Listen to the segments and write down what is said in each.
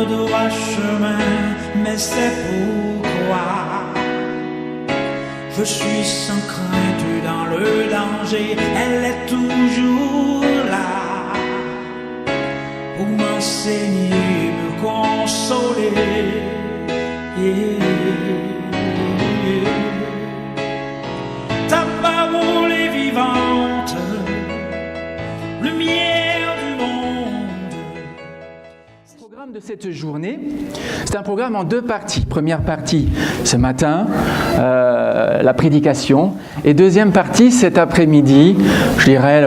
le droit chemin, mais c'est pourquoi je suis sans crainte dans le danger. Elle est toujours là pour m'enseigner, me consoler. Ta parole est vivante, lumière du monde. Le programme de cette journée, c'est un programme en deux parties. Première partie ce matin, la prédication, et deuxième partie cet après-midi, je dirais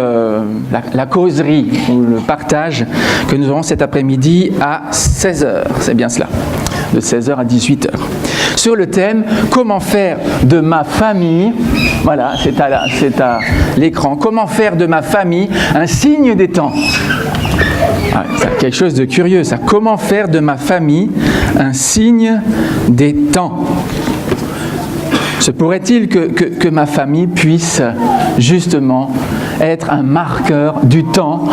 la causerie ou le partage que nous aurons cet après-midi à 16h. C'est bien cela, de 16h à 18h. Sur le thème « Comment faire de ma famille », voilà, c'est à l'écran, « Comment faire de ma famille un signe des temps ». Ah, c'est quelque chose de curieux, ça. Comment faire de ma famille un signe des temps? Se pourrait-il que ma famille puisse justement être un marqueur du temps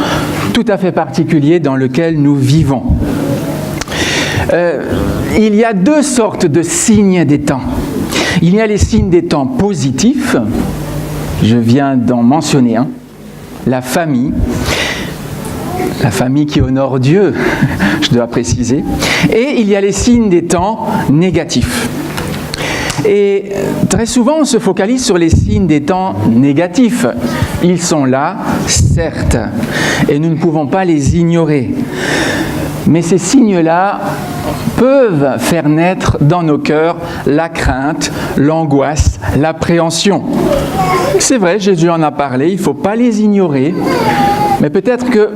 tout à fait particulier dans lequel nous vivons? Il y a deux sortes de signes des temps. Il y a les signes des temps positifs, je viens d'en mentionner un, la famille qui honore Dieu, je dois préciser, et il y a les signes des temps négatifs. Et très souvent, on se focalise sur les signes des temps négatifs. Ils sont là, certes, et nous ne pouvons pas les ignorer. Mais ces signes-là peuvent faire naître dans nos cœurs la crainte, l'angoisse, l'appréhension. C'est vrai, Jésus en a parlé, il ne faut pas les ignorer, mais peut-être que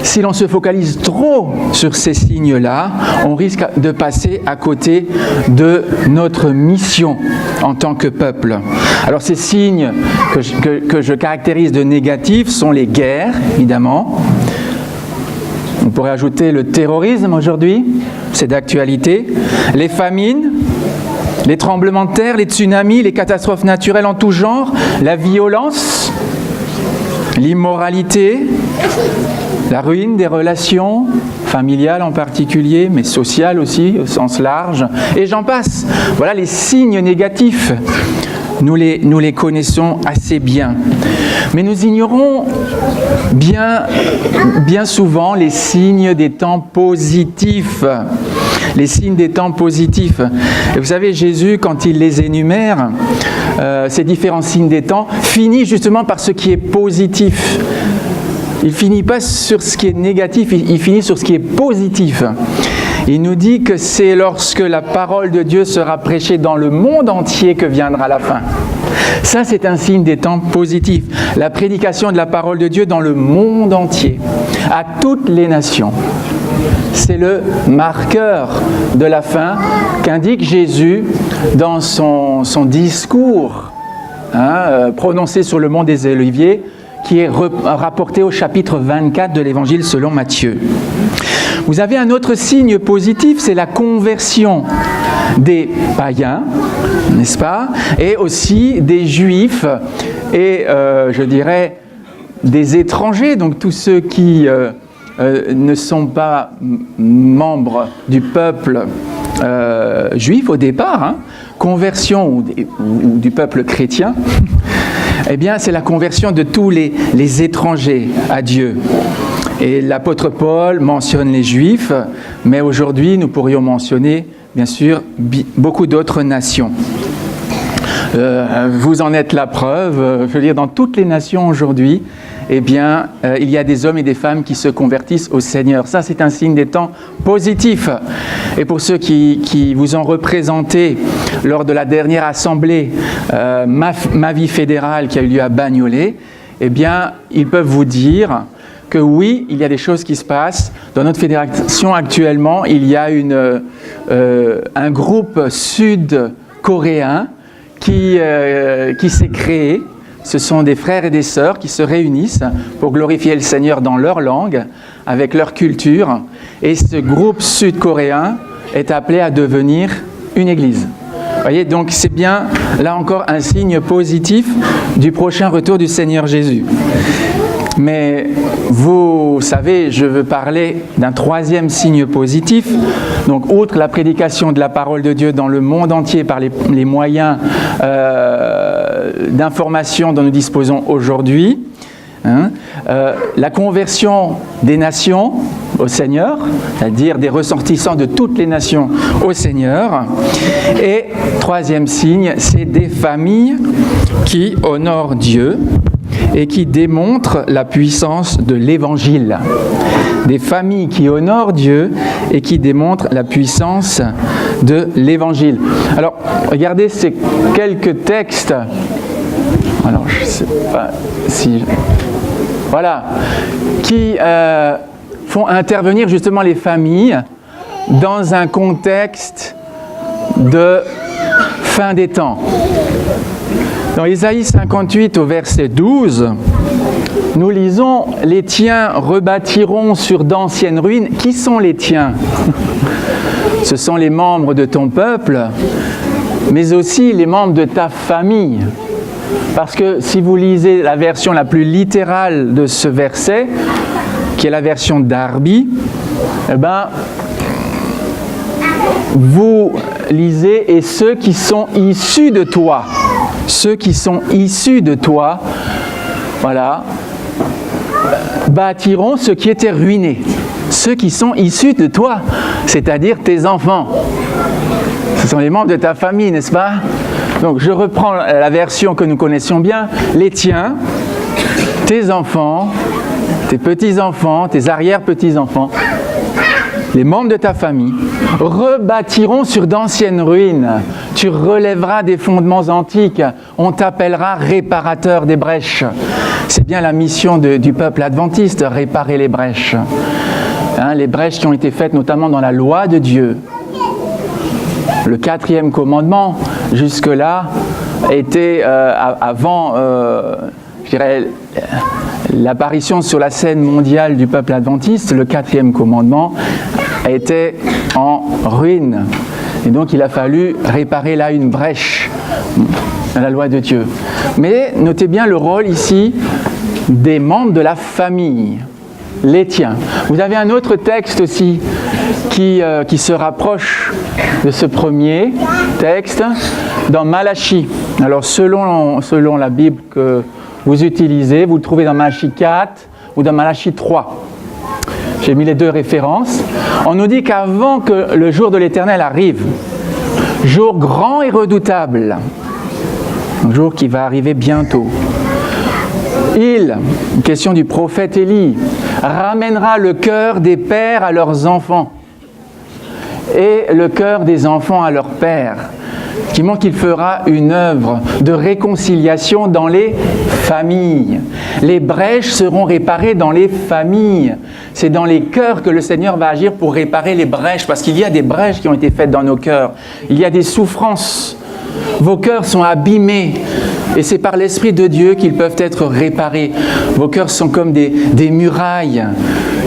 si l'on se focalise trop sur ces signes-là, on risque de passer à côté de notre mission en tant que peuple. Alors ces signes que je caractérise de négatifs sont les guerres, évidemment. On pourrait ajouter le terrorisme aujourd'hui, c'est d'actualité, les famines, les tremblements de terre, les tsunamis, les catastrophes naturelles en tout genre, la violence, l'immoralité, la ruine des relations, familiales en particulier, mais sociales aussi au sens large, et j'en passe. Voilà les signes négatifs. Nous les connaissons assez bien. Mais nous ignorons bien souvent les signes des temps positifs. Les signes des temps positifs. Et vous savez, Jésus, quand il les énumère, ces différents signes des temps, finit justement par ce qui est positif. Il ne finit pas sur ce qui est négatif, il finit sur ce qui est positif. Il nous dit que c'est lorsque la parole de Dieu sera prêchée dans le monde entier que viendra la fin. Ça, c'est un signe des temps positifs. La prédication de la parole de Dieu dans le monde entier, à toutes les nations. C'est le marqueur de la fin qu'indique Jésus dans son discours prononcé sur le mont des Oliviers, qui est rapporté au chapitre 24 de l'Évangile selon Matthieu. Vous avez un autre signe positif, c'est la conversion des païens, n'est-ce pas, et aussi des juifs et, je dirais, des étrangers, donc tous ceux qui ne sont pas membres du peuple juif au départ, conversion ou du peuple chrétien. Eh bien, c'est la conversion de tous les étrangers à Dieu. Et l'apôtre Paul mentionne les Juifs, mais aujourd'hui, nous pourrions mentionner, bien sûr, beaucoup d'autres nations. Vous en êtes la preuve, je veux dire, dans toutes les nations aujourd'hui, eh bien, il y a des hommes et des femmes qui se convertissent au Seigneur. Ça, c'est un signe des temps positifs. Et pour ceux qui vous ont représenté lors de la dernière assemblée, ma vie fédérale qui a eu lieu à Bagnolet, eh bien, ils peuvent vous dire que oui, il y a des choses qui se passent. Dans notre fédération actuellement, il y a un groupe sud-coréen qui s'est créé. Ce sont des frères et des sœurs qui se réunissent pour glorifier le Seigneur dans leur langue, avec leur culture. Et ce groupe sud-coréen est appelé à devenir une église. Vous voyez, donc c'est bien, là encore, un signe positif du prochain retour du Seigneur Jésus. Mais vous savez, je veux parler d'un troisième signe positif. Donc, outre la prédication de la parole de Dieu dans le monde entier par les moyens d'information dont nous disposons aujourd'hui, la conversion des nations au Seigneur, c'est-à-dire des ressortissants de toutes les nations au Seigneur. Et troisième signe, c'est des familles qui honorent Dieu et qui démontrent la puissance de l'Évangile. Des familles qui honorent Dieu et qui démontrent la puissance de l'Évangile. Alors, regardez ces quelques textes. Alors, je ne sais pas si... Voilà. Qui font intervenir justement les familles dans un contexte de fin des temps. Dans Isaïe 58 au verset 12, nous lisons « Les tiens rebâtiront sur d'anciennes ruines ». Qui sont les tiens? Ce sont les membres de ton peuple, mais aussi les membres de ta famille. Parce que si vous lisez la version la plus littérale de ce verset, qui est la version Darby, eh ben, vous lisez « Et ceux qui sont issus de toi ». Ceux qui sont issus de toi, voilà, bâtiront ce qui était ruiné. Ceux qui sont issus de toi, c'est-à-dire tes enfants. Ce sont les membres de ta famille, n'est-ce pas? Donc je reprends la version que nous connaissions bien. Les tiens, tes enfants, tes petits-enfants, tes arrière-petits-enfants, les membres de ta famille, rebâtiront sur d'anciennes ruines. Tu relèveras des fondements antiques. On t'appellera réparateur des brèches. C'est bien la mission du peuple adventiste, réparer les brèches. Les brèches qui ont été faites notamment dans la loi de Dieu. Le 4e commandement, jusque-là, était avant, je dirais, l'apparition sur la scène mondiale du peuple adventiste, le 4e commandement était en ruine. Et donc il a fallu réparer là une brèche dans la loi de Dieu. Mais notez bien le rôle ici des membres de la famille, les tiens. Vous avez un autre texte aussi qui se rapproche de ce premier texte dans Malachie. Alors selon la Bible que vous utilisez, vous le trouvez dans Malachie 4 ou dans Malachie 3. J'ai mis les deux références. On nous dit qu'avant que le jour de l'Éternel arrive, jour grand et redoutable, un jour qui va arriver bientôt, il, question du prophète Élie, ramènera le cœur des pères à leurs enfants et le cœur des enfants à leurs pères. Qui montre qu'il fera une œuvre de réconciliation dans les familles. Les brèches seront réparées dans les familles. C'est dans les cœurs que le Seigneur va agir pour réparer les brèches, parce qu'il y a des brèches qui ont été faites dans nos cœurs. Il y a des souffrances. Vos cœurs sont abîmés et c'est par l'Esprit de Dieu qu'ils peuvent être réparés. Vos cœurs sont comme des murailles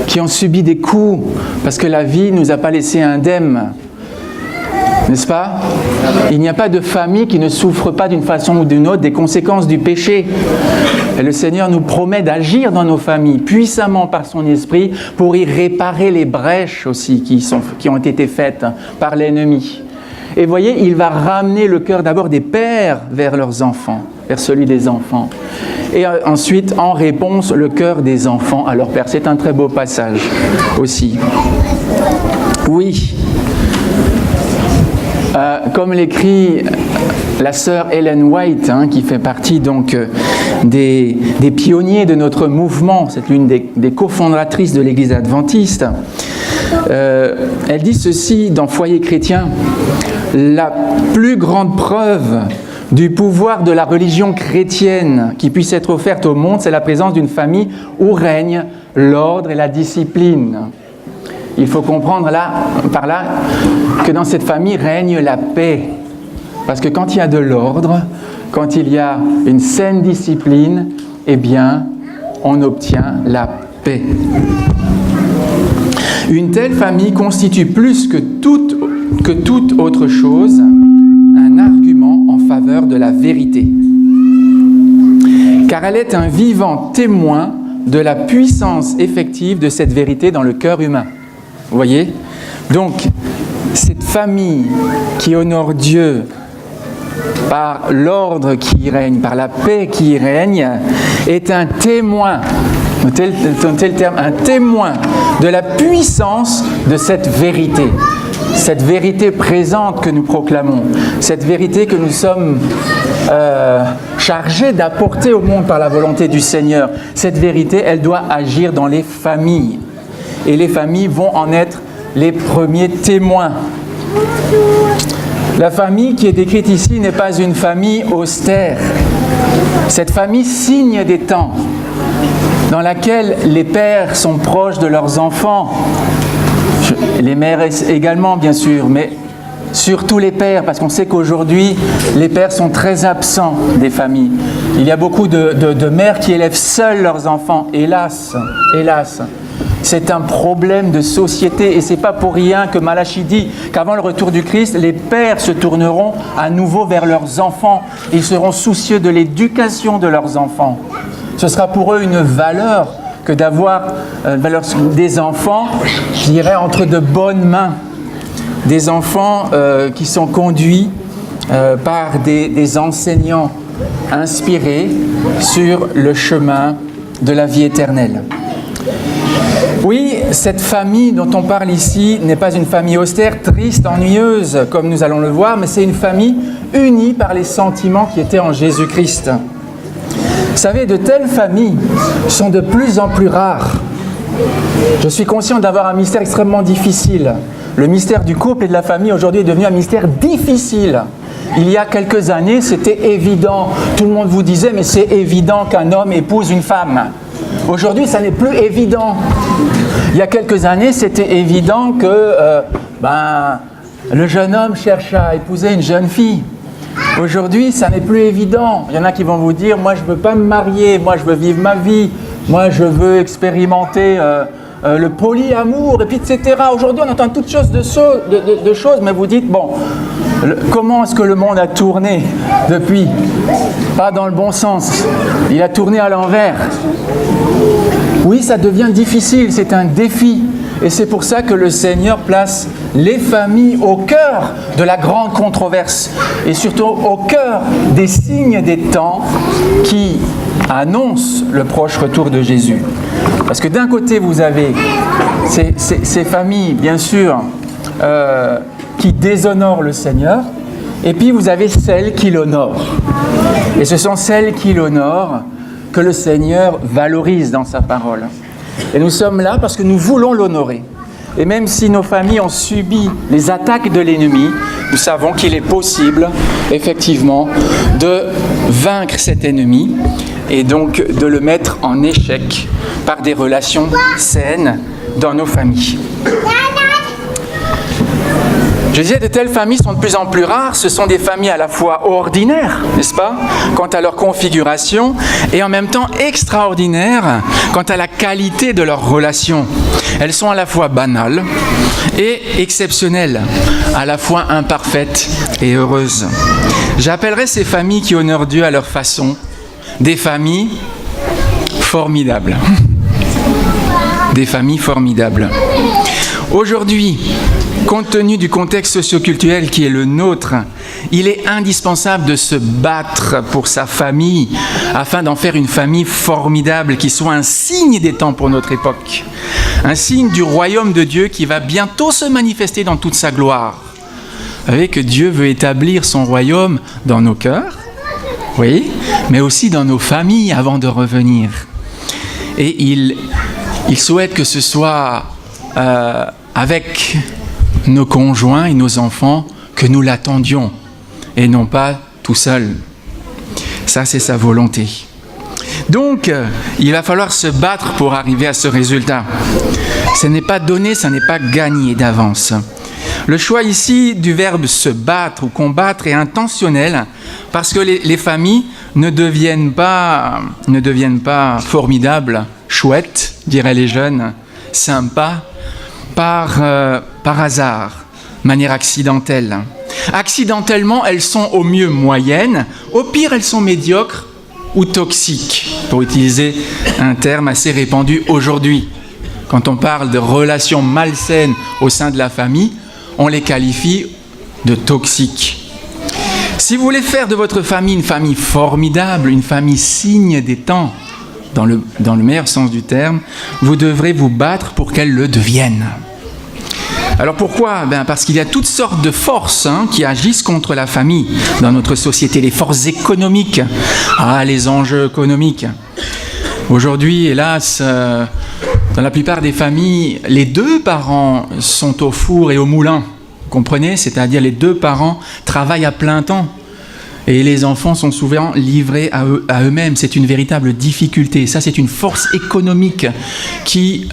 qui ont subi des coups parce que la vie ne nous a pas laissé indemnes. N'est-ce pas? Il n'y a pas de famille qui ne souffre pas d'une façon ou d'une autre des conséquences du péché. Et le Seigneur nous promet d'agir dans nos familles puissamment par son Esprit pour y réparer les brèches aussi qui ont été faites par l'ennemi. Et voyez, il va ramener le cœur d'abord des pères vers leurs enfants, vers celui des enfants. Et ensuite, en réponse, le cœur des enfants à leur père. C'est un très beau passage aussi. Oui. Comme l'écrit la sœur Ellen White, qui fait partie donc des pionniers de notre mouvement, c'est l'une des cofondatrices de l'Église adventiste, elle dit ceci dans Foyer chrétien: la plus grande preuve du pouvoir de la religion chrétienne qui puisse être offerte au monde, c'est la présence d'une famille où règne l'ordre et la discipline. Il faut comprendre par là que dans cette famille règne la paix. Parce que quand il y a de l'ordre, quand il y a une saine discipline, eh bien, on obtient la paix. Une telle famille constitue plus que toute autre chose un argument en faveur de la vérité. Car elle est un vivant témoin de la puissance effective de cette vérité dans le cœur humain. Vous voyez ? Donc, cette famille qui honore Dieu par l'ordre qui y règne, par la paix qui y règne, est un témoin, tel terme, un témoin de la puissance de cette vérité présente que nous proclamons, cette vérité que nous sommes chargés d'apporter au monde par la volonté du Seigneur. Cette vérité, elle doit agir dans les familles. Et les familles vont en être les premiers témoins. La famille qui est décrite ici n'est pas une famille austère. Cette famille signe des temps dans laquelle les pères sont proches de leurs enfants. Les mères également, bien sûr, mais surtout les pères, parce qu'on sait qu'aujourd'hui, les pères sont très absents des familles. Il y a beaucoup de mères qui élèvent seules leurs enfants. Hélas, hélas. C'est un problème de société et ce n'est pas pour rien que Malachie dit qu'avant le retour du Christ, les pères se tourneront à nouveau vers leurs enfants. Ils seront soucieux de l'éducation de leurs enfants. Ce sera pour eux une valeur que d'avoir des enfants, je dirais, entre de bonnes mains. Des enfants qui sont conduits par des enseignants inspirés sur le chemin de la vie éternelle. Oui, cette famille dont on parle ici n'est pas une famille austère, triste, ennuyeuse, comme nous allons le voir, mais c'est une famille unie par les sentiments qui étaient en Jésus-Christ. Vous savez, de telles familles sont de plus en plus rares. Je suis conscient d'avoir un mystère extrêmement difficile. Le mystère du couple et de la famille aujourd'hui est devenu un mystère difficile. Il y a quelques années, c'était évident. Tout le monde vous disait, mais c'est évident qu'un homme épouse une femme. Aujourd'hui, ça n'est plus évident. Il y a quelques années, c'était évident que le jeune homme cherche à épouser une jeune fille. Aujourd'hui, ça n'est plus évident. Il y en a qui vont vous dire, moi je ne veux pas me marier, moi je veux vivre ma vie, moi je veux expérimenter le polyamour, et puis etc. Aujourd'hui, on entend toutes sortes de choses, mais vous dites, bon, comment est-ce que le monde a tourné depuis ? Pas dans le bon sens. Il a tourné à l'envers. Oui, ça devient difficile, c'est un défi. Et c'est pour ça que le Seigneur place les familles au cœur de la grande controverse et surtout au cœur des signes des temps qui annoncent le proche retour de Jésus. Parce que d'un côté, vous avez ces familles, bien sûr, qui déshonorent le Seigneur, et puis vous avez celles qui l'honorent. Et ce sont celles qui l'honorent que le Seigneur valorise dans sa parole. Et nous sommes là parce que nous voulons l'honorer. Et même si nos familles ont subi les attaques de l'ennemi, nous savons qu'il est possible, effectivement, de vaincre cet ennemi et donc de le mettre en échec par des relations saines dans nos familles. Je disais, de telles familles sont de plus en plus rares. Ce sont des familles à la fois ordinaires, n'est-ce pas, quant à leur configuration, et en même temps extraordinaires quant à la qualité de leurs relations. Elles sont à la fois banales et exceptionnelles, à la fois imparfaites et heureuses. J'appellerais ces familles qui honorent Dieu à leur façon des familles formidables. Des familles formidables. Aujourd'hui, compte tenu du contexte socioculturel qui est le nôtre, il est indispensable de se battre pour sa famille afin d'en faire une famille formidable qui soit un signe des temps pour notre époque. Un signe du royaume de Dieu qui va bientôt se manifester dans toute sa gloire. Vous savez que Dieu veut établir son royaume dans nos cœurs, oui, mais aussi dans nos familles avant de revenir. Et il souhaite que ce soit avec nos conjoints et nos enfants que nous l'attendions et non pas tout seul. Ça, c'est sa volonté. Donc, il va falloir se battre pour arriver à ce résultat. Ce n'est pas donné, ce n'est pas gagné d'avance. Le choix ici du verbe se battre ou combattre est intentionnel parce que les familles ne deviennent pas formidables, chouettes, diraient les jeunes, sympas, par hasard, manière accidentelle. Accidentellement, elles sont au mieux moyennes, au pire, elles sont médiocres ou toxiques, pour utiliser un terme assez répandu aujourd'hui. Quand on parle de relations malsaines au sein de la famille, on les qualifie de toxiques. Si vous voulez faire de votre famille une famille formidable, une famille signe des temps, dans le meilleur sens du terme, vous devrez vous battre pour qu'elle le devienne. Alors pourquoi ? Parce qu'il y a toutes sortes de forces qui agissent contre la famille dans notre société. Les forces économiques, les enjeux économiques. Aujourd'hui, hélas, dans la plupart des familles, les deux parents sont au four et au moulin. Vous comprenez ? C'est-à-dire les deux parents travaillent à plein temps. Et les enfants sont souvent livrés à eux-mêmes. C'est une véritable difficulté. Ça, c'est une force économique qui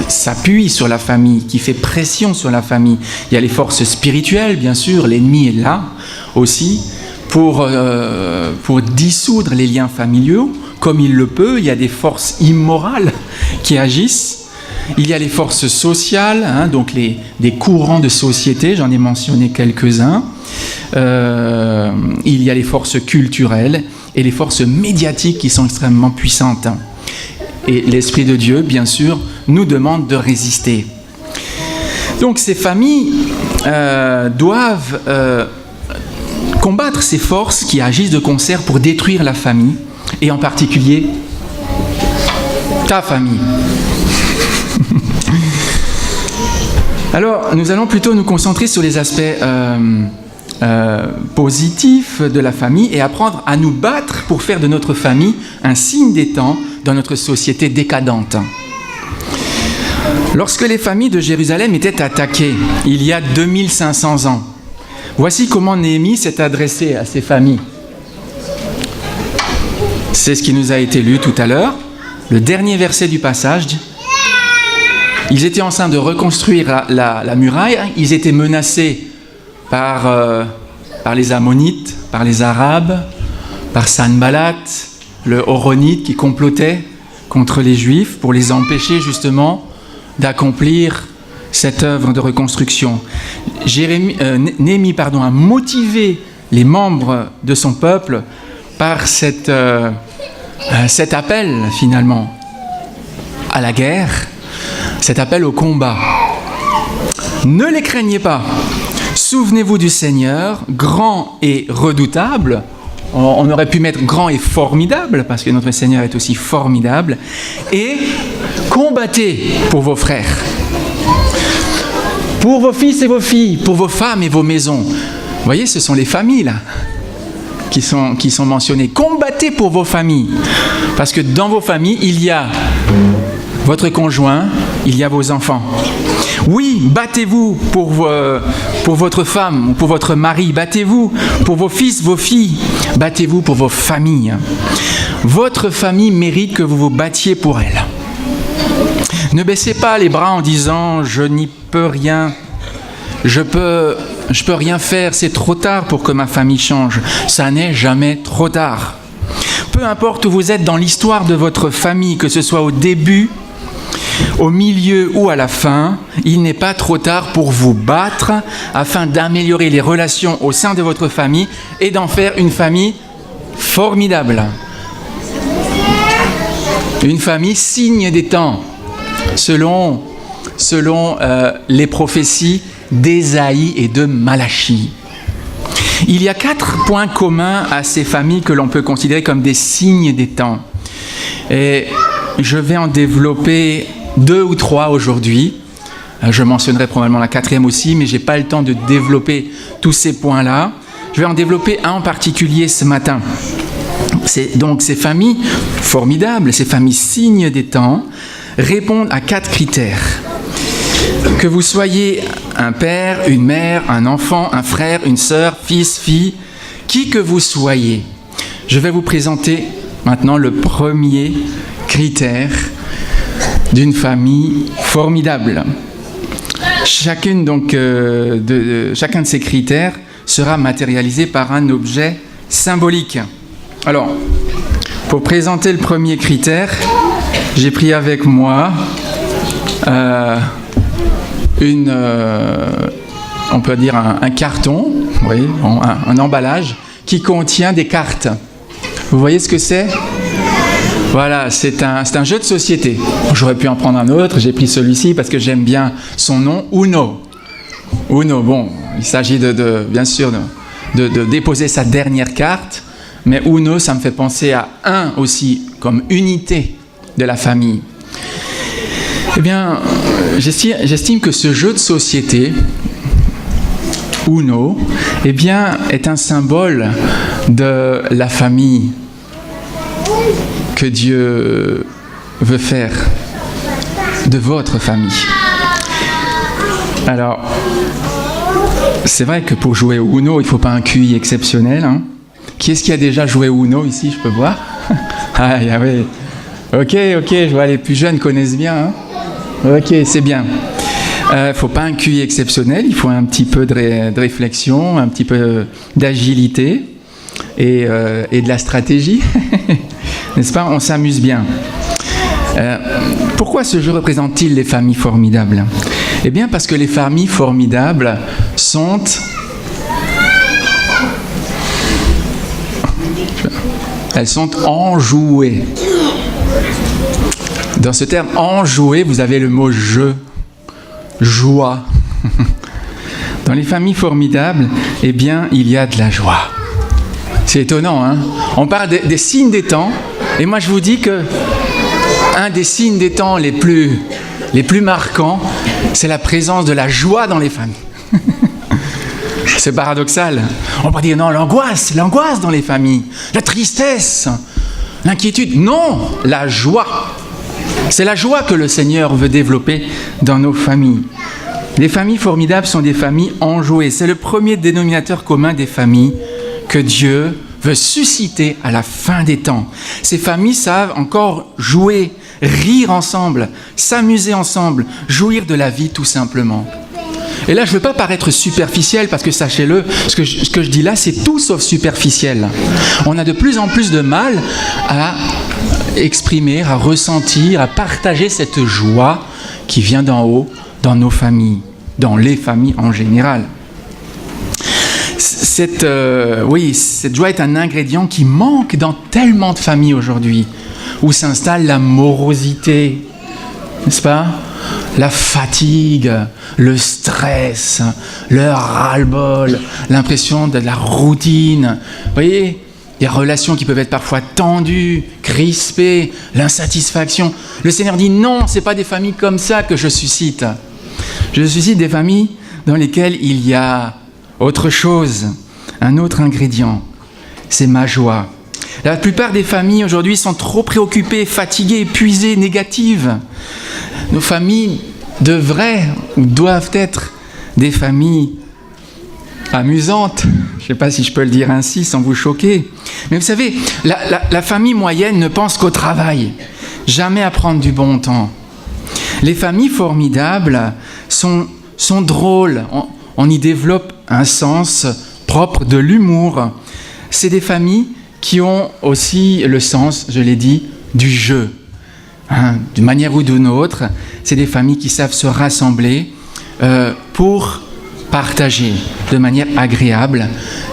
s'appuie sur la famille, qui fait pression sur la famille. Il y a les forces spirituelles, bien sûr. L'ennemi est là aussi pour dissoudre les liens familiaux, comme il le peut. Il y a des forces immorales qui agissent. Il y a les forces sociales, donc des courants de société, j'en ai mentionné quelques-uns. Il y a les forces culturelles et les forces médiatiques qui sont extrêmement puissantes. Et l'Esprit de Dieu, bien sûr, nous demande de résister. Donc ces familles doivent combattre ces forces qui agissent de concert pour détruire la famille, et en particulier ta famille. Alors, nous allons plutôt nous concentrer sur les aspects positifs de la famille et apprendre à nous battre pour faire de notre famille un signe des temps dans notre société décadente. Lorsque les familles de Jérusalem étaient attaquées, il y a 2500 ans, voici comment Néhémie s'est adressé à ces familles. C'est ce qui nous a été lu tout à l'heure. Le dernier verset du passage dit: ils étaient en train de reconstruire la muraille, ils étaient menacés par les Ammonites, par les Arabes, par Sanballat, le Horonite qui complotait contre les Juifs pour les empêcher justement d'accomplir cette œuvre de reconstruction. Néhémie a motivé les membres de son peuple par cet appel finalement à la guerre, cet appel au combat. Ne les craignez pas. Souvenez-vous du Seigneur, grand et redoutable. On aurait pu mettre grand et formidable, parce que notre Seigneur est aussi formidable. Et combattez pour vos frères, pour vos fils et vos filles, pour vos femmes et vos maisons. Vous voyez, ce sont les familles là qui sont mentionnées. Combattez pour vos familles, parce que dans vos familles, il y a votre conjoint, il y a vos enfants. Oui, battez-vous pour votre femme ou pour votre mari. Battez-vous pour vos fils, vos filles. Battez-vous pour vos familles. Votre famille mérite que vous vous battiez pour elle. Ne baissez pas les bras en disant « je n'y peux rien, je peux rien faire, c'est trop tard pour que ma famille change ». Ça n'est jamais trop tard. Peu importe où vous êtes dans l'histoire de votre famille, que ce soit au début, au milieu ou à la fin, il n'est pas trop tard pour vous battre afin d'améliorer les relations au sein de votre famille et d'en faire une famille formidable. Une famille signe des temps, selon les prophéties d'Ésaïe et de Malachie. Il y a 4 points communs à ces familles que l'on peut considérer comme des signes des temps. Et je vais en développer 2 ou 3 aujourd'hui. Je mentionnerai probablement la 4e aussi, mais je n'ai pas le temps de développer tous ces points-là. Je vais en développer un en particulier ce matin. Donc ces familles formidables, ces familles signes des temps, répondent à 4 critères. Que vous soyez un père, une mère, un enfant, un frère, une sœur, fils, fille, qui que vous soyez. Je vais vous présenter maintenant le premier critère d'une famille formidable. Chacun de ces critères sera matérialisé par un objet symbolique. Alors, pour présenter le premier critère, j'ai pris avec moi on peut dire un carton, oui, un emballage qui contient des cartes. Vous voyez ce que c'est ? Voilà, c'est un jeu de société. J'aurais pu en prendre un autre, j'ai pris celui-ci parce que j'aime bien son nom, Uno. Uno, bon, il s'agit bien sûr de déposer sa dernière carte, mais Uno, ça me fait penser à un aussi, comme unité de la famille. Eh bien, j'estime que ce jeu de société, Uno, eh bien, est un symbole de la famille que Dieu veut faire de votre famille. Alors, c'est vrai que pour jouer au Uno, il ne faut pas un QI exceptionnel. Hein. Qui est-ce qui a déjà joué au Uno ici, je peux voir? Ah oui. Ok, je vois les plus jeunes connaissent bien. Hein. Ok, c'est bien. Il ne faut pas un QI exceptionnel, il faut un petit peu de réflexion, un petit peu d'agilité et de la stratégie. N'est-ce pas? On s'amuse bien. Pourquoi ce jeu représente-t-il les familles formidables? Eh bien, parce que les familles formidables sont... Elles sont enjouées. Dans ce terme enjoué, vous avez le mot jeu, joie. Dans les familles formidables, eh bien, il y a de la joie. C'est étonnant, hein? On parle des signes des temps, et moi je vous dis que un des signes des temps les plus marquants, c'est la présence de la joie dans les familles. C'est paradoxal. On va dire non, l'angoisse dans les familles, la tristesse, l'inquiétude. Non, la joie. C'est la joie que le Seigneur veut développer dans nos familles. Les familles formidables sont des familles enjouées. C'est le premier dénominateur commun des familles que Dieu veut susciter à la fin des temps. Ces familles savent encore jouer, rire ensemble, s'amuser ensemble, jouir de la vie tout simplement. Et là, je ne veux pas paraître superficiel parce que sachez-le, ce que je dis là, c'est tout sauf superficiel. On a de plus en plus de mal à exprimer, à ressentir, à partager cette joie qui vient d'en haut dans nos familles, dans les familles en général. Cette joie est un ingrédient qui manque dans tellement de familles aujourd'hui, où s'installe la morosité, n'est-ce pas? La fatigue, le stress, le ras-le-bol, l'impression de la routine. Vous voyez, il y a relations qui peuvent être parfois tendues, crispées, l'insatisfaction. Le Seigneur dit non, ce n'est pas des familles comme ça que je suscite. Je suscite des familles dans lesquelles il y a autre chose, un autre ingrédient. C'est ma joie. La plupart des familles aujourd'hui sont trop préoccupées, fatiguées, épuisées, négatives. Nos familles devraient ou doivent être des familles amusantes. Je ne sais pas si je peux le dire ainsi sans vous choquer. Mais vous savez, la famille moyenne ne pense qu'au travail, jamais à prendre du bon temps. Les familles formidables sont drôles. On y développe un sens propre de l'humour. C'est des familles qui ont aussi le sens, je l'ai dit, du jeu. D'une manière ou d'une autre, c'est des familles qui savent se rassembler pour partager de manière agréable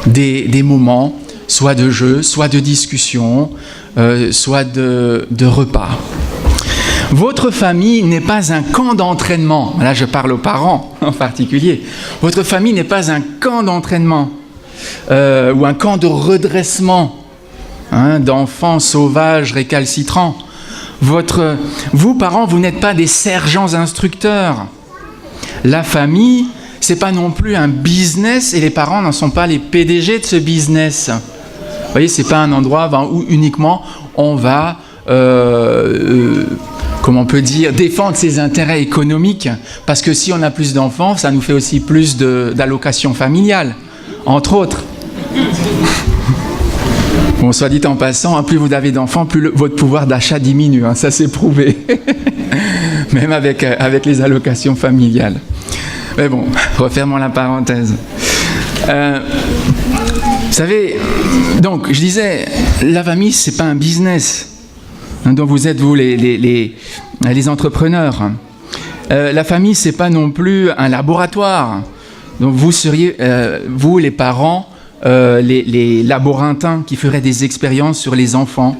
des moments, soit de jeu, soit de discussion, soit de repas. Votre famille n'est pas un camp d'entraînement. Là, je parle aux parents en particulier. Votre famille n'est pas un camp d'entraînement ou un camp de redressement d'enfants sauvages récalcitrants. Vous, parents, vous n'êtes pas des sergents instructeurs. La famille, c'est pas non plus un business et les parents n'en sont pas les PDG de ce business. Vous voyez, c'est pas un endroit où uniquement on va, comment on peut dire, défendre ses intérêts économiques. Parce que si on a plus d'enfants, ça nous fait aussi plus d'allocations familiales, entre autres. Bon, soit dit en passant, plus vous avez d'enfants, plus votre pouvoir d'achat diminue. Ça c'est prouvé. Même avec les allocations familiales. Mais bon, refermons la parenthèse. Vous savez, donc, je disais, la famille, c'est pas un business dont vous êtes, vous, les entrepreneurs. La famille, c'est pas non plus un laboratoire dont vous seriez, vous, les parents, les laborantins qui feraient des expériences sur les enfants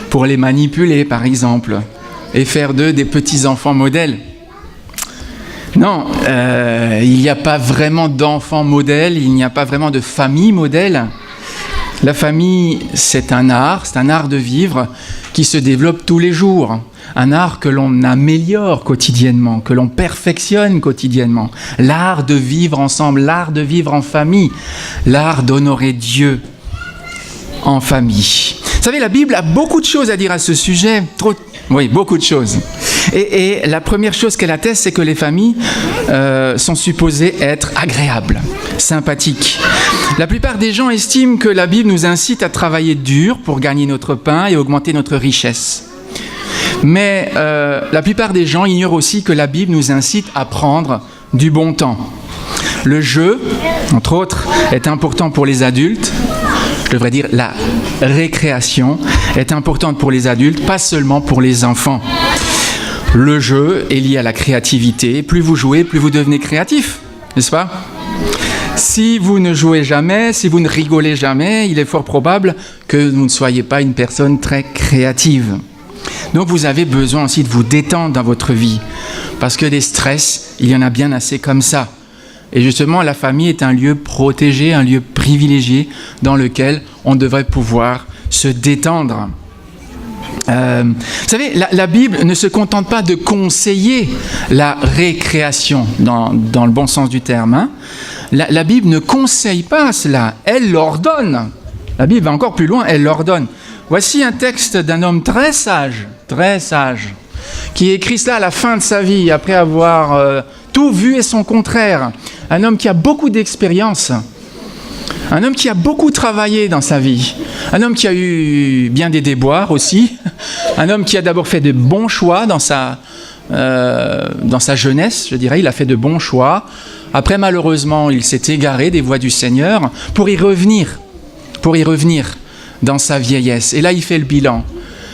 pour les manipuler, par exemple, et faire d'eux des petits-enfants modèles. Non, il n'y a pas vraiment d'enfants modèles, il n'y a pas vraiment de famille modèle. La famille, c'est un art de vivre qui se développe tous les jours. Un art que l'on améliore quotidiennement, que l'on perfectionne quotidiennement. L'art de vivre ensemble, l'art de vivre en famille, l'art d'honorer Dieu en famille. Vous savez, la Bible a beaucoup de choses à dire à ce sujet. Oui, beaucoup de choses. Et la première chose qu'elle atteste, c'est que les familles sont supposées être agréables, sympathiques. La plupart des gens estiment que la Bible nous incite à travailler dur pour gagner notre pain et augmenter notre richesse. Mais la plupart des gens ignorent aussi que la Bible nous incite à prendre du bon temps. Le jeu, entre autres, est important pour les adultes. Je devrais dire la récréation est importante pour les adultes, pas seulement pour les enfants. Le jeu est lié à la créativité. Plus vous jouez, plus vous devenez créatif, n'est-ce pas ? Si vous ne jouez jamais, si vous ne rigolez jamais, il est fort probable que vous ne soyez pas une personne très créative. Donc vous avez besoin aussi de vous détendre dans votre vie, parce que des stress, il y en a bien assez comme ça. Et justement, la famille est un lieu protégé, un lieu privilégié dans lequel on devrait pouvoir se détendre. Vous savez, la Bible ne se contente pas de conseiller la récréation dans le bon sens du terme. Hein. La Bible ne conseille pas cela, elle l'ordonne. La Bible va encore plus loin, elle l'ordonne. Voici un texte d'un homme très sage, qui écrit cela à la fin de sa vie, après avoir tout vu et son contraire. Un homme qui a beaucoup d'expérience, un homme qui a beaucoup travaillé dans sa vie, un homme qui a eu bien des déboires aussi, un homme qui a d'abord fait de bons choix dans sa jeunesse, je dirais, il a fait de bons choix. Après, malheureusement, il s'est égaré des voies du Seigneur pour y revenir dans sa vieillesse. Et là, il fait le bilan.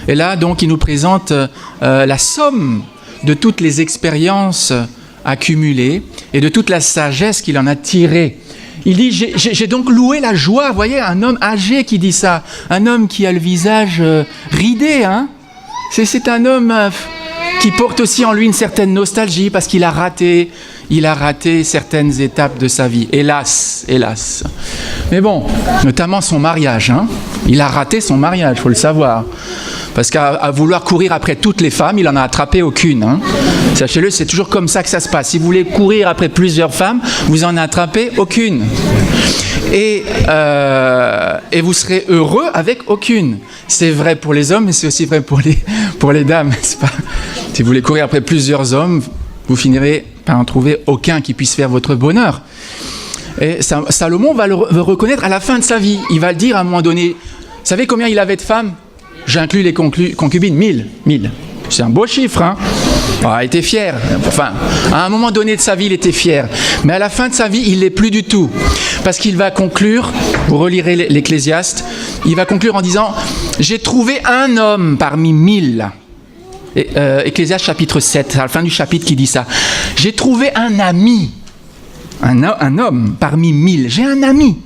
Et là, donc, il nous présente la somme de toutes les expériences accumulées et de toute la sagesse qu'il en a tirée. Il dit, j'ai donc loué la joie. Vous voyez, un homme âgé qui dit ça. Un homme qui a le visage ridé. Hein. C'est un homme qui porte aussi en lui une certaine nostalgie parce qu'il a raté certaines étapes de sa vie. Hélas. Mais bon, notamment son mariage. Hein. Il a raté son mariage, il faut le savoir. Parce qu'à vouloir courir après toutes les femmes, il n'en a attrapé aucune. Hein. Sachez-le, c'est toujours comme ça que ça se passe. Si vous voulez courir après plusieurs femmes, vous n'en attrapez aucune. Et vous serez heureux avec aucune. C'est vrai pour les hommes, mais c'est aussi vrai pour les dames. C'est pas... Si vous voulez courir après plusieurs hommes, vous finirez par en trouver aucun qui puisse faire votre bonheur. Et Salomon va le reconnaître à la fin de sa vie. Il va le dire à un moment donné. Vous savez combien il avait de femmes ? J'inclus les concubines, 1000. C'est un beau chiffre, hein ? Alors, il était fier. Enfin, à un moment donné de sa vie, il était fier. Mais à la fin de sa vie, il ne l'est plus du tout. Parce qu'il va conclure, vous relirez l'Ecclésiaste, il va conclure en disant « J'ai trouvé un homme parmi 1000 ». Ecclésiaste chapitre 7, à la fin du chapitre qui dit ça. « J'ai trouvé un ami, un homme parmi 1000. J'ai un ami,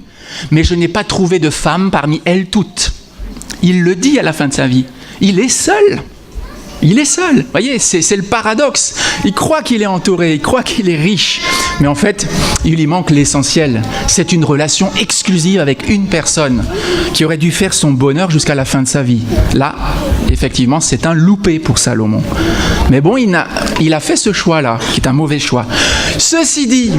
mais je n'ai pas trouvé de femme parmi elles toutes. » Il le dit à la fin de sa vie. Il est seul. Il est seul. Vous voyez, c'est le paradoxe. Il croit qu'il est entouré, il croit qu'il est riche. Mais en fait, il lui manque l'essentiel. C'est une relation exclusive avec une personne qui aurait dû faire son bonheur jusqu'à la fin de sa vie. Là, effectivement, c'est un loupé pour Salomon. Mais bon, il a fait ce choix-là, qui est un mauvais choix. Ceci dit,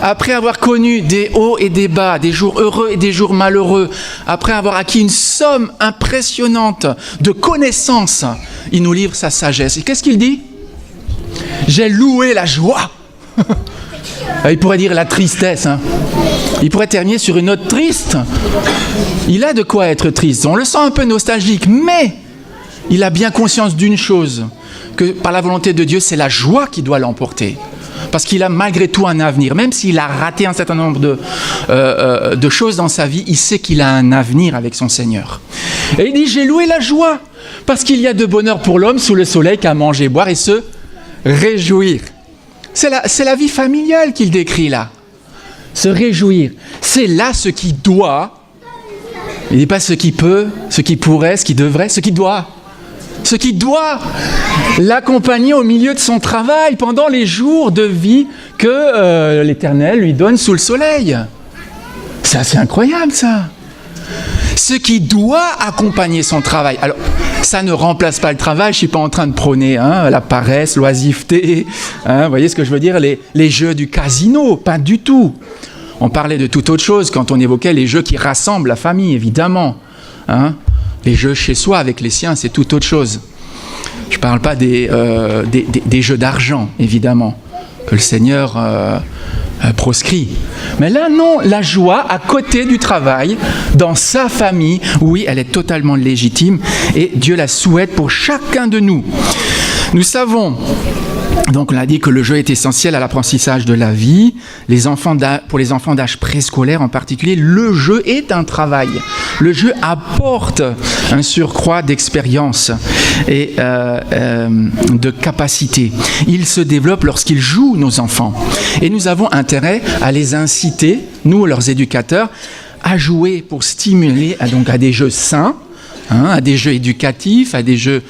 après avoir connu des hauts et des bas, des jours heureux et des jours malheureux, après avoir acquis une somme impressionnante de connaissances, il nous livre sa sagesse. Et qu'est-ce qu'il dit ? J'ai loué la joie. Il pourrait dire la tristesse. Hein. Il pourrait terminer sur une note triste. Il a de quoi être triste. On le sent un peu nostalgique, mais il a bien conscience d'une chose, que par la volonté de Dieu, c'est la joie qui doit l'emporter. Parce qu'il a malgré tout un avenir. Même s'il a raté un certain nombre de choses dans sa vie, il sait qu'il a un avenir avec son Seigneur. Et il dit, j'ai loué la joie, parce qu'il y a de bonheur pour l'homme sous le soleil qu'à manger, boire et se réjouir. C'est la vie familiale qu'il décrit là. se réjouir. C'est là ce qui doit, il ne dit pas ce qui peut, ce qui pourrait, ce qui devrait, ce qui doit l'accompagner au milieu de son travail pendant les jours de vie que l'Éternel lui donne sous le soleil. C'est assez incroyable ça. Ce qui doit accompagner son travail. Alors, ça ne remplace pas le travail, je ne suis pas en train de prôner la paresse, l'oisiveté, vous voyez ce que je veux dire, les jeux du casino, pas du tout. On parlait de toute autre chose quand on évoquait les jeux qui rassemblent la famille, évidemment. Les jeux chez soi avec les siens, c'est toute autre chose. Je ne parle pas des jeux d'argent, évidemment, que le Seigneur proscrit. Mais là, non, la joie à côté du travail, dans sa famille, oui, elle est totalement légitime et Dieu la souhaite pour chacun de nous. Nous savons, donc on a dit que le jeu est essentiel à l'apprentissage de la vie. Pour les enfants d'âge préscolaire en particulier, le jeu est un travail. Le jeu apporte un surcroît d'expérience et de capacité. Il se développe lorsqu'ils jouent, nos enfants. Et nous avons intérêt à les inciter, nous, leurs éducateurs, à jouer pour stimuler à des jeux sains, à des jeux éducatifs, à des jeux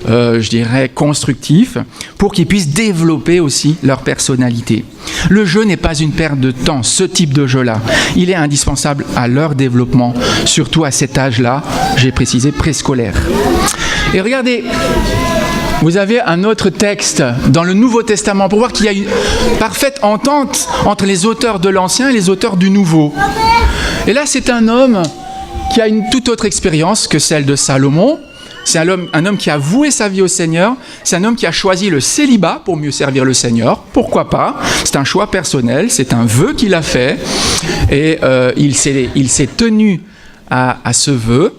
je dirais constructifs, pour qu'ils puissent développer aussi leur personnalité. Le jeu n'est pas une perte de temps, ce type de jeu-là. Il est indispensable à leur développement, surtout à cet âge-là, j'ai précisé préscolaire. Et regardez, vous avez un autre texte dans le Nouveau Testament pour voir qu'il y a une parfaite entente entre les auteurs de l'Ancien et les auteurs du Nouveau. Et là, c'est un homme qui a une toute autre expérience que celle de Salomon. C'est un homme qui a voué sa vie au Seigneur. C'est un homme qui a choisi le célibat pour mieux servir le Seigneur. Pourquoi pas? C'est un choix personnel, c'est un vœu qu'il a fait. Et il s'est tenu à ce vœu.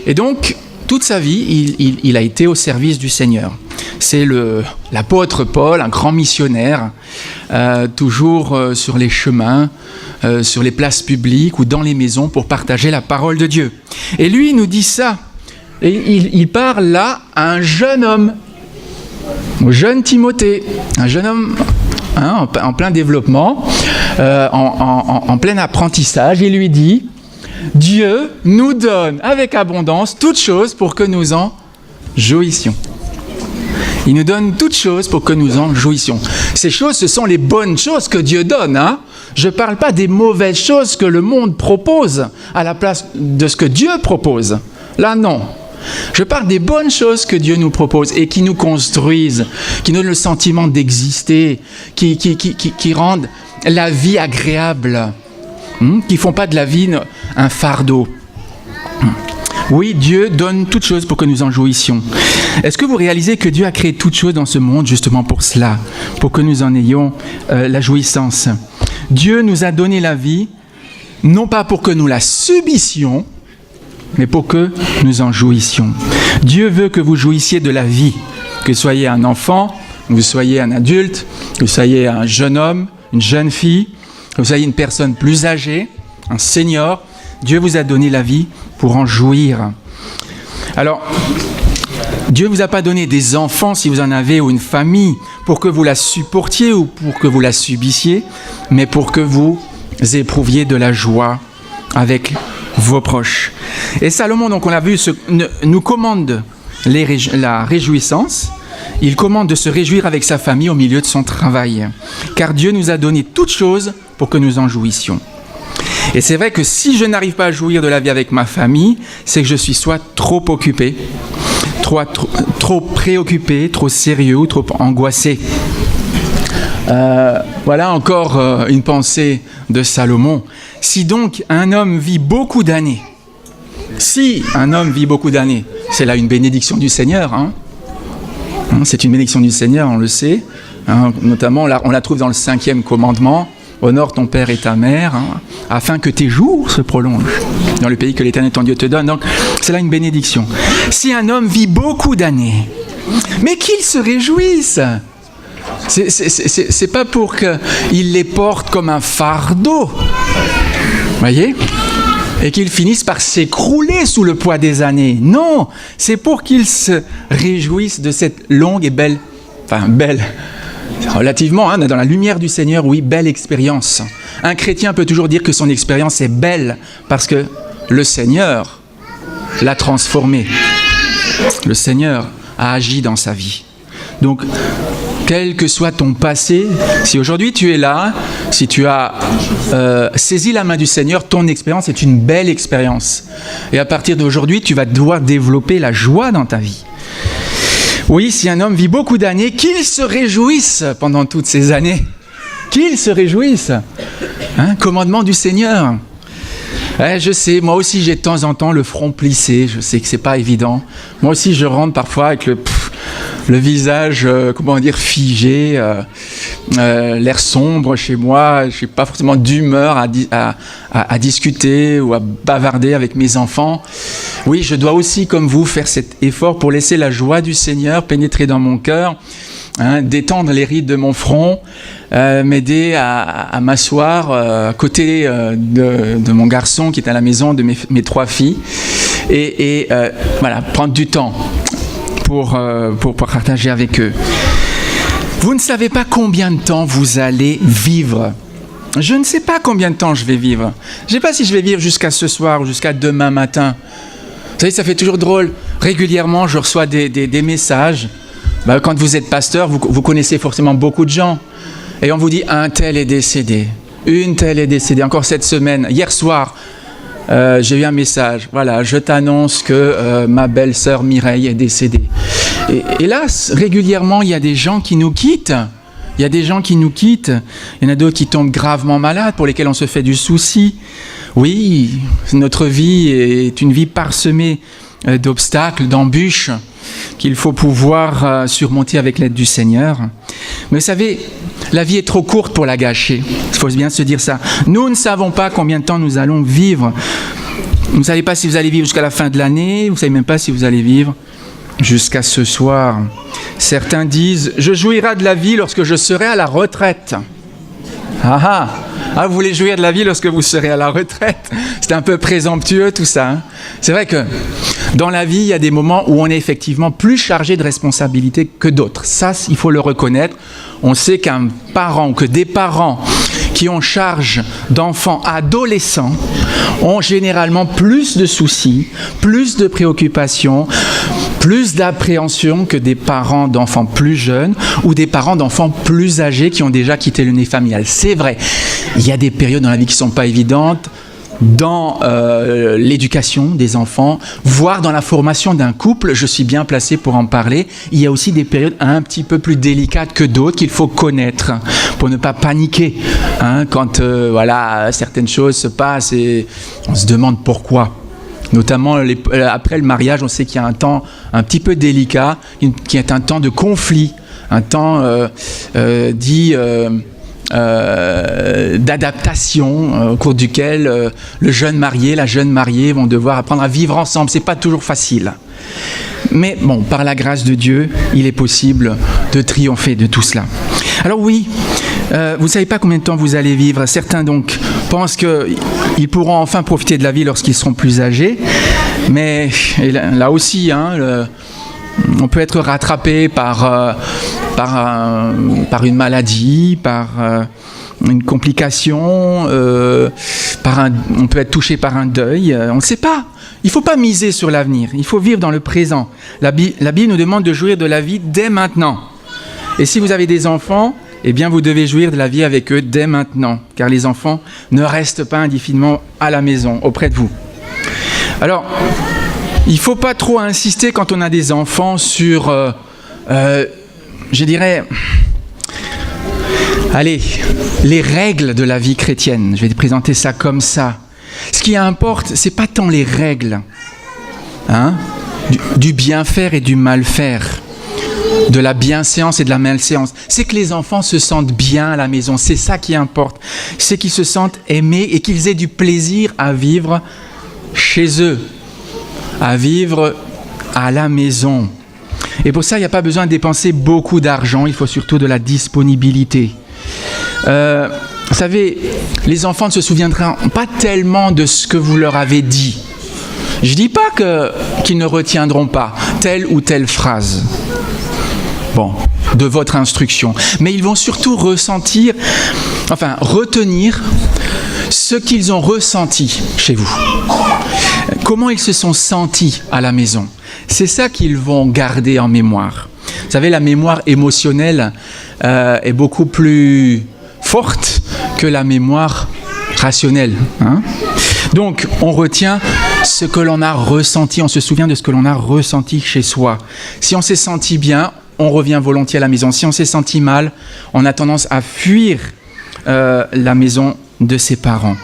Et donc, toute sa vie, il a été au service du Seigneur. C'est l'apôtre Paul, un grand missionnaire, toujours sur les chemins, sur les places publiques ou dans les maisons pour partager la parole de Dieu. Et lui, il nous dit ça. Et il parle là à un jeune homme, au jeune Timothée, un jeune homme en plein développement, en plein apprentissage. Il lui dit, Dieu nous donne avec abondance toutes choses pour que nous en jouissions. Il nous donne toutes choses pour que nous en jouissions. Ces choses, ce sont les bonnes choses que Dieu donne. Je ne parle pas des mauvaises choses que le monde propose à la place de ce que Dieu propose. Là, non. Je parle des bonnes choses que Dieu nous propose et qui nous construisent, qui nous donnent le sentiment d'exister, qui rendent la vie agréable, qui ne font pas de la vie un fardeau. Oui, Dieu donne toutes choses pour que nous en jouissions. Est-ce que vous réalisez que Dieu a créé toutes choses dans ce monde justement pour cela, pour que nous en ayons la jouissance? Dieu nous a donné la vie, non pas pour que nous la subissions, mais pour que nous en jouissions. Dieu veut que vous jouissiez de la vie, que vous soyez un enfant, que vous soyez un adulte, que vous soyez un jeune homme, une jeune fille, que vous soyez une personne plus âgée, un senior. Dieu vous a donné la vie pour en jouir. Alors, Dieu ne vous a pas donné des enfants, si vous en avez, ou une famille, pour que vous la supportiez ou pour que vous la subissiez, mais pour que vous éprouviez de la joie avec vos proches. Et Salomon, donc on l'a vu, nous commande la réjouissance. Il commande de se réjouir avec sa famille au milieu de son travail. Car Dieu nous a donné toutes choses pour que nous en jouissions. Et c'est vrai que si je n'arrive pas à jouir de la vie avec ma famille, c'est que je suis soit trop occupé, trop préoccupé, trop sérieux ou trop angoissé. Voilà encore une pensée de Salomon. Si donc un homme vit beaucoup d'années, c'est là une bénédiction du Seigneur. C'est une bénédiction du Seigneur, on le sait. Notamment, on la trouve dans le 5e commandement. Honore ton père et ta mère, afin que tes jours se prolongent dans le pays que l'Éternel ton Dieu te donne. Donc, c'est là une bénédiction. Si un homme vit beaucoup d'années, mais qu'il se réjouisse. C'est pas pour qu'il les porte comme un fardeau, voyez, et qu'ils finissent par s'écrouler sous le poids des années. Non, c'est pour qu'ils se réjouissent de cette longue et belle relativement, hein, dans la lumière du Seigneur, oui, belle expérience. Un chrétien peut toujours dire que son expérience est belle parce que le Seigneur l'a transformé. Le Seigneur a agi dans sa vie. Donc, quel que soit ton passé, si aujourd'hui tu es là, si tu as saisi la main du Seigneur, ton expérience est une belle expérience. Et à partir d'aujourd'hui, tu vas devoir développer la joie dans ta vie. Oui, si un homme vit beaucoup d'années, qu'il se réjouisse pendant toutes ces années. Qu'il se réjouisse. Hein, commandement du Seigneur. Je sais, moi aussi j'ai de temps en temps le front plissé, je sais que c'est pas évident. Moi aussi je rentre parfois avec le visage, figé, l'air sombre chez moi. Je n'ai pas forcément d'humeur à discuter ou à bavarder avec mes enfants. Oui, je dois aussi, comme vous, faire cet effort pour laisser la joie du Seigneur pénétrer dans mon cœur, hein, détendre les rides de mon front, m'aider à m'asseoir à côté de mon garçon qui est à la maison, de mes 3 filles, et voilà, prendre du temps pour partager avec eux. Vous ne savez pas combien de temps vous allez vivre. Je ne sais pas combien de temps je vais vivre. Je ne sais pas si je vais vivre jusqu'à ce soir ou jusqu'à demain matin. Vous savez, ça fait toujours drôle. Régulièrement, je reçois des messages. Quand vous êtes pasteur, vous connaissez forcément beaucoup de gens. Et on vous dit, un tel est décédé. Une telle est décédée. Encore cette semaine, hier soir, j'ai eu un message. Voilà, je t'annonce que ma belle-sœur Mireille est décédée. Et hélas, régulièrement, il y a des gens qui nous quittent. Il y a des gens qui nous quittent. Il y en a d'autres qui tombent gravement malades, pour lesquels on se fait du souci. Oui, notre vie est une vie parsemée d'obstacles, d'embûches, qu'il faut pouvoir surmonter avec l'aide du Seigneur. Mais vous savez, la vie est trop courte pour la gâcher. Il faut bien se dire ça. Nous ne savons pas combien de temps nous allons vivre. Vous ne savez pas si vous allez vivre jusqu'à la fin de l'année. Vous ne savez même pas si vous allez vivre jusqu'à ce soir. Certains disent « Je jouirai de la vie lorsque je serai à la retraite. » vous voulez jouir de la vie lorsque vous serez à la retraite? C'est un peu présomptueux tout ça. Hein? C'est vrai que dans la vie, il y a des moments où on est effectivement plus chargé de responsabilités que d'autres. Ça, il faut le reconnaître. On sait qu'un parent ou que des parents qui ont charge d'enfants adolescents ont généralement plus de soucis, plus de préoccupations, plus d'appréhension que des parents d'enfants plus jeunes ou des parents d'enfants plus âgés qui ont déjà quitté le nid familial. C'est vrai, il y a des périodes dans la vie qui ne sont pas évidentes, dans l'éducation des enfants, voire dans la formation d'un couple. Je suis bien placé pour en parler. Il y a aussi des périodes un petit peu plus délicates que d'autres qu'il faut connaître pour ne pas paniquer. Hein, quand certaines choses se passent et on se demande pourquoi. Notamment après le mariage, on sait qu'il y a un temps un petit peu délicat, qui est un temps de conflit, un temps d'adaptation au cours duquel le jeune marié, la jeune mariée vont devoir apprendre à vivre ensemble. C'est pas toujours facile. Mais bon, par la grâce de Dieu, il est possible de triompher de tout cela. Alors oui, vous ne savez pas combien de temps vous allez vivre. Certains donc pensent qu'ils pourront enfin profiter de la vie lorsqu'ils seront plus âgés. Mais là aussi, on peut être rattrapé par une maladie, par une complication, on peut être touché par un deuil. On ne sait pas. Il ne faut pas miser sur l'avenir. Il faut vivre dans le présent. La Bible nous demande de jouir de la vie dès maintenant. Et si vous avez des enfants, eh bien vous devez jouir de la vie avec eux dès maintenant, car les enfants ne restent pas indéfiniment à la maison, auprès de vous. Alors, il ne faut pas trop insister quand on a des enfants sur, je dirais, les règles de la vie chrétienne. Je vais te présenter ça comme ça. Ce qui importe, ce n'est pas tant les règles, du bien faire et du mal faire, de la bienséance et de la malséance. C'est que les enfants se sentent bien à la maison. C'est ça qui importe. C'est qu'ils se sentent aimés et qu'ils aient du plaisir à vivre chez eux, à vivre à la maison. Et pour ça, il n'y a pas besoin de dépenser beaucoup d'argent. Il faut surtout de la disponibilité. Vous savez, les enfants ne se souviendront pas tellement de ce que vous leur avez dit. Je ne dis pas qu'ils ne retiendront pas telle ou telle phrase. Bon, de votre instruction. Mais ils vont surtout retenir ce qu'ils ont ressenti chez vous. Comment ils se sont sentis à la maison. C'est ça qu'ils vont garder en mémoire. Vous savez, la mémoire émotionnelle est beaucoup plus forte que la mémoire rationnelle. Donc, on retient ce que l'on a ressenti, on se souvient de ce que l'on a ressenti chez soi. Si on s'est senti bien, on revient volontiers à la maison. Si on s'est senti mal, on a tendance à fuir la maison de ses parents.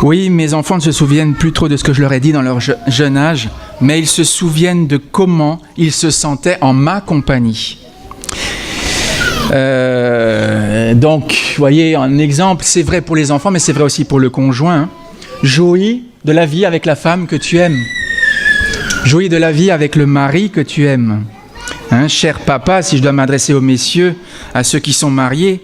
Oui, mes enfants ne se souviennent plus trop de ce que je leur ai dit dans leur jeune âge, mais ils se souviennent de comment ils se sentaient en ma compagnie. Donc, vous voyez, un exemple, c'est vrai pour les enfants, mais c'est vrai aussi pour le conjoint. Jouis de la vie avec la femme que tu aimes. Jouis de la vie avec le mari que tu aimes. Cher papa, si je dois m'adresser aux messieurs, à ceux qui sont mariés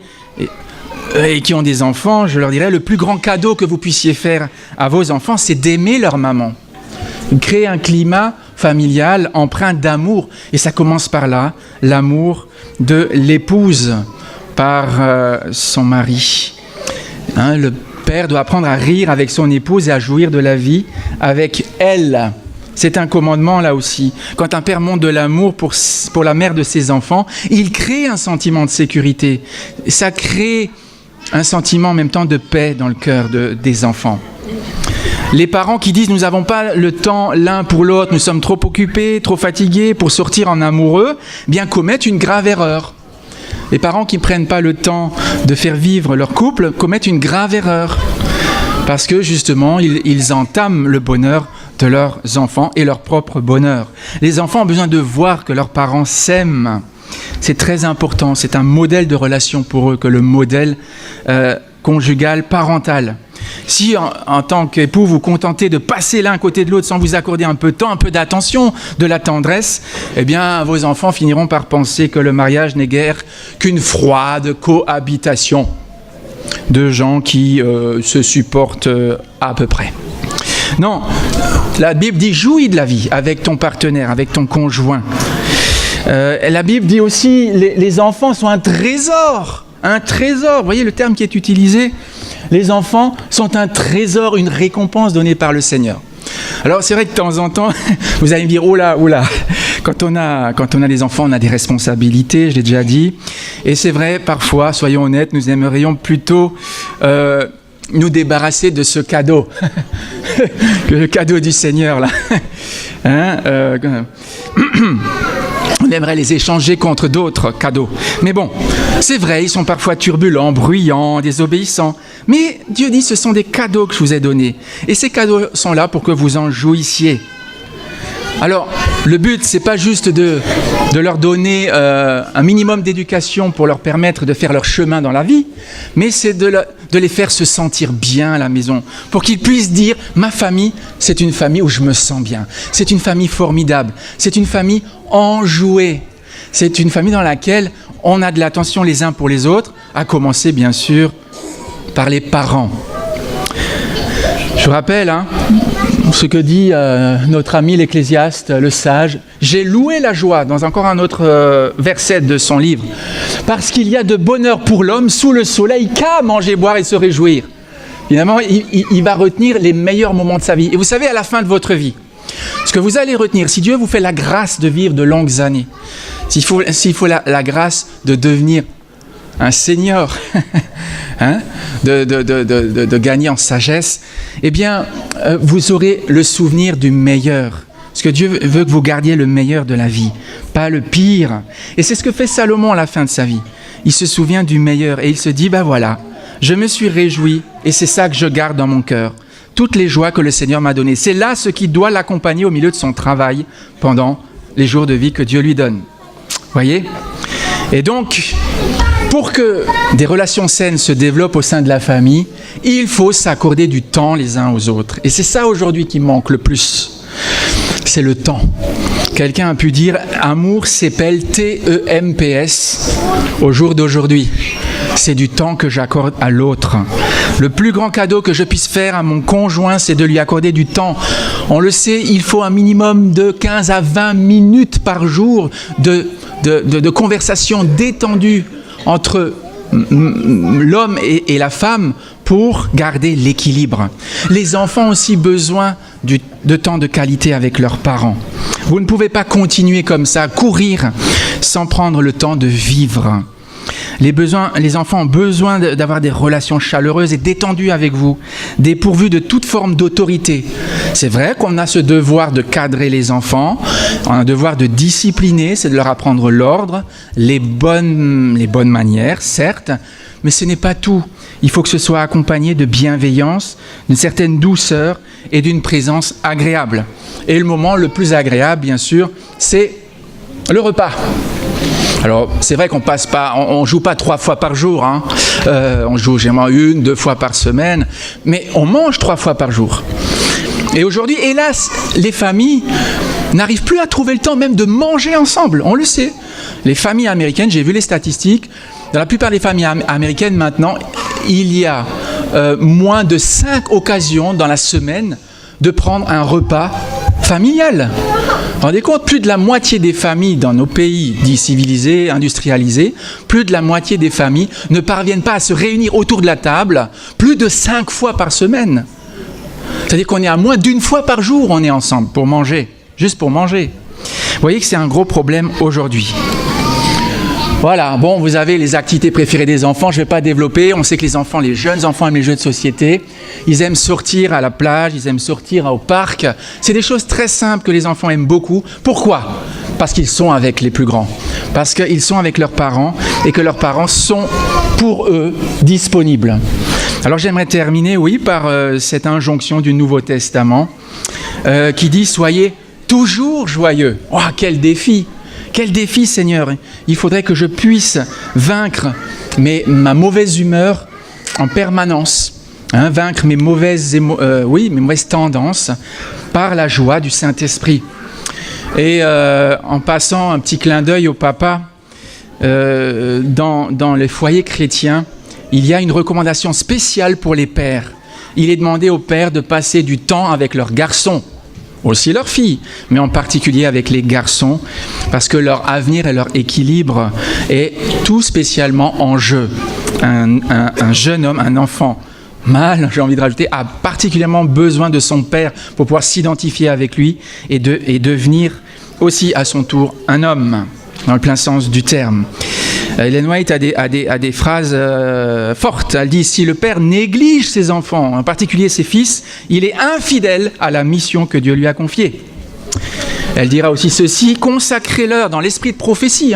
et qui ont des enfants, je leur dirais, le plus grand cadeau que vous puissiez faire à vos enfants, c'est d'aimer leur maman. Créer un climat familial empreint d'amour. Et ça commence par là, l'amour de l'épouse par son mari. Le père doit apprendre à rire avec son épouse et à jouir de la vie avec elle. C'est un commandement là aussi. Quand un père montre de l'amour pour la mère de ses enfants, il crée un sentiment de sécurité. Ça crée un sentiment en même temps de paix dans le cœur des enfants. Les parents qui disent « nous n'avons pas le temps l'un pour l'autre, nous sommes trop occupés, trop fatigués pour sortir en amoureux », bien commettent une grave erreur. Les parents qui ne prennent pas le temps de faire vivre leur couple commettent une grave erreur. Parce que justement, ils entament le bonheur de leurs enfants et leur propre bonheur. Les enfants ont besoin de voir que leurs parents s'aiment. C'est très important, c'est un modèle de relation pour eux que le modèle conjugal, parental. Si en tant qu'époux, vous vous contentez de passer l'un à côté de l'autre sans vous accorder un peu de temps, un peu d'attention, de la tendresse, eh bien, vos enfants finiront par penser que le mariage n'est guère qu'une froide cohabitation de gens qui se supportent à peu près. Non, la Bible dit « jouis de la vie avec ton partenaire, avec ton conjoint ». La Bible dit aussi les enfants sont un trésor. Un trésor, vous voyez le terme qui est utilisé. Les enfants sont un trésor, une récompense donnée par le Seigneur. Alors c'est vrai que de temps en temps, vous allez me dire, oh là, quand on a des enfants, on a des responsabilités, je l'ai déjà dit. Et c'est vrai, parfois, soyons honnêtes, nous aimerions plutôt nous débarrasser de ce cadeau, que le cadeau du Seigneur, là. On aimerait les échanger contre d'autres cadeaux. Mais bon, c'est vrai, ils sont parfois turbulents, bruyants, désobéissants. Mais Dieu dit, ce sont des cadeaux que je vous ai donnés. Et ces cadeaux sont là pour que vous en jouissiez. Alors, le but, c'est pas juste de leur donner un minimum d'éducation pour leur permettre de faire leur chemin dans la vie, mais c'est de les faire se sentir bien à la maison, pour qu'ils puissent dire « ma famille, c'est une famille où je me sens bien, c'est une famille formidable, c'est une famille enjouée, c'est une famille dans laquelle on a de l'attention les uns pour les autres, à commencer bien sûr par les parents. » Je vous rappelle, ce que dit notre ami l'Ecclésiaste, le sage. « J'ai loué la joie » dans encore un autre verset de son livre. « Parce qu'il y a de bonheur pour l'homme sous le soleil qu'à manger, boire et se réjouir. » Finalement, il va retenir les meilleurs moments de sa vie. Et vous savez, à la fin de votre vie, ce que vous allez retenir, si Dieu vous fait la grâce de vivre de longues années, s'il faut la grâce de devenir un seigneur, de gagner en sagesse, eh bien, vous aurez le souvenir du meilleur. Parce que Dieu veut que vous gardiez le meilleur de la vie, pas le pire. Et c'est ce que fait Salomon à la fin de sa vie. Il se souvient du meilleur et il se dit, voilà, je me suis réjoui et c'est ça que je garde dans mon cœur. Toutes les joies que le Seigneur m'a données. C'est là ce qui doit l'accompagner au milieu de son travail pendant les jours de vie que Dieu lui donne. Voyez ? Et donc, pour que des relations saines se développent au sein de la famille, il faut s'accorder du temps les uns aux autres. Et c'est ça aujourd'hui qui manque le plus. C'est le temps. Quelqu'un a pu dire « Amour s'appelle T-E-M-P-S au jour d'aujourd'hui ». C'est du temps que j'accorde à l'autre. Le plus grand cadeau que je puisse faire à mon conjoint, c'est de lui accorder du temps. On le sait, il faut un minimum de 15 à 20 minutes par jour de de conversation détendue entre l'homme et la femme pour garder l'équilibre. Les enfants ont aussi besoin de temps de qualité avec leurs parents. Vous ne pouvez pas continuer comme ça, courir sans prendre le temps de vivre. Les enfants ont besoin d'avoir des relations chaleureuses et détendues avec vous, dépourvues de toute forme d'autorité. C'est vrai qu'on a ce devoir de cadrer les enfants, on a un devoir de discipliner, c'est de leur apprendre l'ordre, les bonnes manières, certes, mais ce n'est pas tout. Il faut que ce soit accompagné de bienveillance, d'une certaine douceur et d'une présence agréable. Et le moment le plus agréable, bien sûr, c'est le repas. Alors, c'est vrai qu'on passe pas, on joue pas 3 fois par jour, hein. On joue généralement 1, 2 fois par semaine, mais on mange 3 fois par jour. Et aujourd'hui, hélas, les familles n'arrivent plus à trouver le temps même de manger ensemble, on le sait. Les familles américaines, j'ai vu les statistiques, dans la plupart des familles américaines maintenant, il y a moins de 5 occasions dans la semaine de prendre un repas familial. Vous vous rendez compte, plus de la moitié des familles dans nos pays dits civilisés, industrialisés, plus de la moitié des familles ne parviennent pas à se réunir autour de la table plus de 5 fois par semaine. C'est-à-dire qu'on est à moins d'1 fois par jour, on est ensemble pour manger, juste pour manger. Vous voyez que c'est un gros problème aujourd'hui. Voilà, bon, vous avez les activités préférées des enfants, je ne vais pas développer. On sait que les enfants, les jeunes enfants aiment les jeux de société. Ils aiment sortir à la plage, ils aiment sortir au parc. C'est des choses très simples que les enfants aiment beaucoup. Pourquoi ? Parce qu'ils sont avec les plus grands. Parce qu'ils sont avec leurs parents et que leurs parents sont, pour eux, disponibles. Alors j'aimerais terminer, oui, par cette injonction du Nouveau Testament qui dit « Soyez toujours joyeux ». Oh, quel défi ! Quel défi, Seigneur! Il faudrait que je puisse vaincre ma mauvaise humeur en permanence, vaincre mes mauvaises tendances par la joie du Saint-Esprit. Et en passant un petit clin d'œil au papa, dans les foyers chrétiens, il y a une recommandation spéciale pour les pères. Il est demandé aux pères de passer du temps avec leurs garçons, aussi leurs filles, mais en particulier avec les garçons, parce que leur avenir et leur équilibre est tout spécialement en jeu. Un jeune homme, un enfant mâle, j'ai envie de rajouter, a particulièrement besoin de son père pour pouvoir s'identifier avec lui et devenir aussi à son tour un homme, dans le plein sens du terme. Ellen White a des phrases fortes. Elle dit « Si le père néglige ses enfants, en particulier ses fils, il est infidèle à la mission que Dieu lui a confiée. » Elle dira aussi ceci « Consacrez-leur dans l'esprit de prophétie,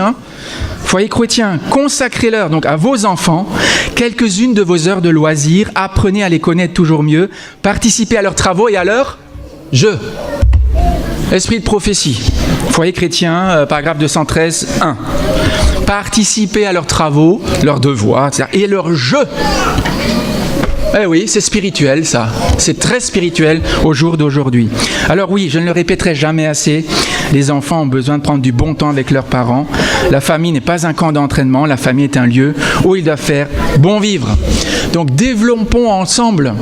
foyer chrétien, consacrez-leur donc à vos enfants quelques-unes de vos heures de loisirs, apprenez à les connaître toujours mieux, participez à leurs travaux et à leurs jeux. » Esprit de prophétie, foyer chrétien, paragraphe 213, 1. Participer à leurs travaux, leurs devoirs, etc. et leurs jeux. Eh oui, c'est spirituel ça. C'est très spirituel au jour d'aujourd'hui. Alors oui, je ne le répéterai jamais assez, les enfants ont besoin de prendre du bon temps avec leurs parents. La famille n'est pas un camp d'entraînement, la famille est un lieu où ils doivent faire bon vivre. Donc développons ensemble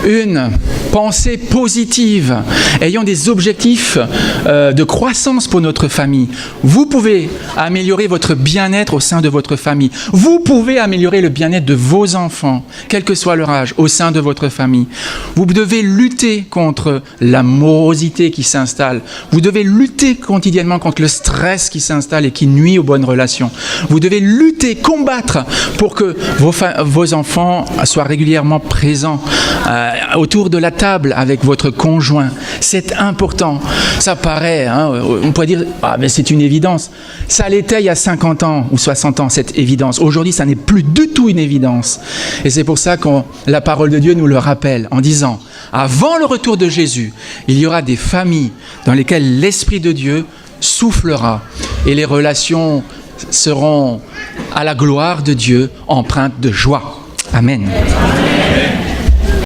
une pensée positive, ayons des objectifs de croissance pour notre famille. Vous pouvez améliorer votre bien-être au sein de votre famille. Vous pouvez améliorer le bien-être de vos enfants, quel que soit leur âge, au sein de votre famille. Vous devez lutter contre la morosité qui s'installe. Vous devez lutter quotidiennement contre le stress qui s'installe et qui nuit aux bonnes relations. Vous devez lutter, combattre pour que vos enfants soient régulièrement présents autour de la table avec votre conjoint. C'est important. Ça paraît, on pourrait dire, mais c'est une évidence. Ça l'était il y a 50 ans ou 60 ans, cette évidence. Aujourd'hui, ça n'est plus du tout une évidence. Et c'est pour ça que la parole de Dieu nous le rappelle en disant, avant le retour de Jésus, il y aura des familles dans lesquelles l'Esprit de Dieu soufflera et les relations seront à la gloire de Dieu, empreintes de joie. Amen.